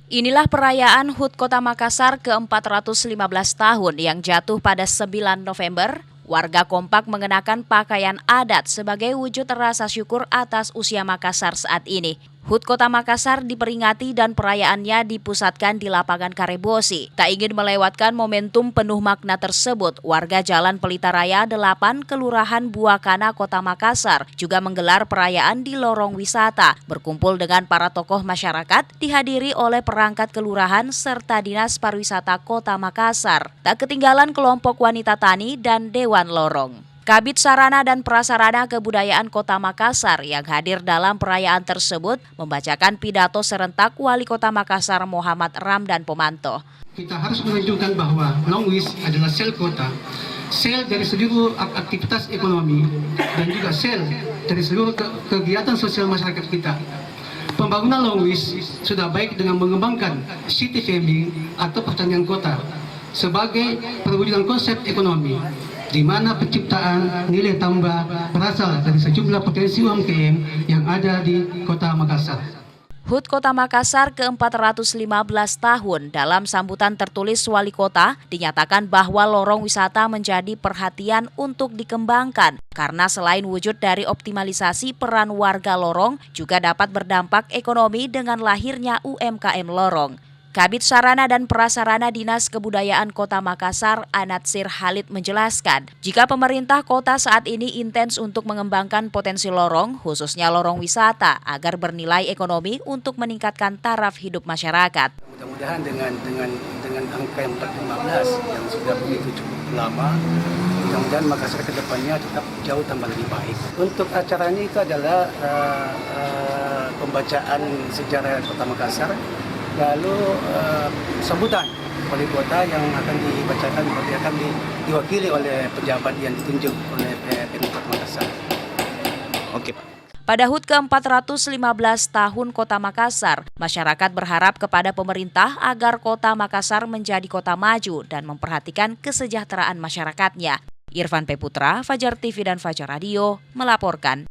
Inilah perayaan HUT Kota Makassar ke-415 tahun yang jatuh pada 9 November. Warga kompak mengenakan pakaian adat sebagai wujud rasa syukur atas usia Makassar saat ini. HUT Kota Makassar diperingati dan perayaannya dipusatkan di lapangan Karebosi. Tak ingin melewatkan momentum penuh makna tersebut, warga Jalan Pelita Raya 8, Kelurahan Buakana, Kota Makassar juga menggelar perayaan di lorong wisata, berkumpul dengan para tokoh masyarakat, dihadiri oleh perangkat kelurahan serta Dinas Pariwisata Kota Makassar. Tak ketinggalan kelompok wanita tani dan Dewan Lorong. Kabid Sarana dan Prasarana Kebudayaan Kota Makassar yang hadir dalam perayaan tersebut membacakan pidato serentak Wali Kota Makassar Muhammad Ramdan Pomanto. Kita harus menunjukkan bahwa Longwis adalah sel kota, sel dari seluruh aktivitas ekonomi, dan juga sel dari seluruh kegiatan sosial masyarakat kita. Pembangunan Longwis sudah baik dengan mengembangkan city farming atau pertanian kota sebagai perwujudan konsep ekonomi, di mana penciptaan nilai tambah berasal dari sejumlah potensi UMKM yang ada di Kota Makassar. HUT Kota Makassar ke-415 tahun dalam sambutan tertulis Wali Kota dinyatakan bahwa lorong wisata menjadi perhatian untuk dikembangkan karena selain wujud dari optimalisasi peran warga lorong juga dapat berdampak ekonomi dengan lahirnya UMKM lorong. Kabid Sarana dan Prasarana Dinas Kebudayaan Kota Makassar, Anatsir Halid menjelaskan, jika pemerintah kota saat ini intens untuk mengembangkan potensi lorong, khususnya lorong wisata, agar bernilai ekonomi untuk meningkatkan taraf hidup masyarakat. Mudah-mudahan dengan angka yang 415 yang sudah begitu cukup lama, mudah-mudahan Makassar ke depannya tetap jauh tambah lebih baik. Untuk acara ini itu adalah pembacaan sejarah Kota Makassar, lalu sambutan wali kota yang akan dibacakan akan diwakili oleh pejabat yang ditunjuk oleh Pemkot Makassar. Oke, Pak. Pada HUT ke-415 tahun Kota Makassar, masyarakat berharap kepada pemerintah agar Kota Makassar menjadi kota maju dan memperhatikan kesejahteraan masyarakatnya. Irfan P. Putra, Fajar TV dan Fajar Radio melaporkan.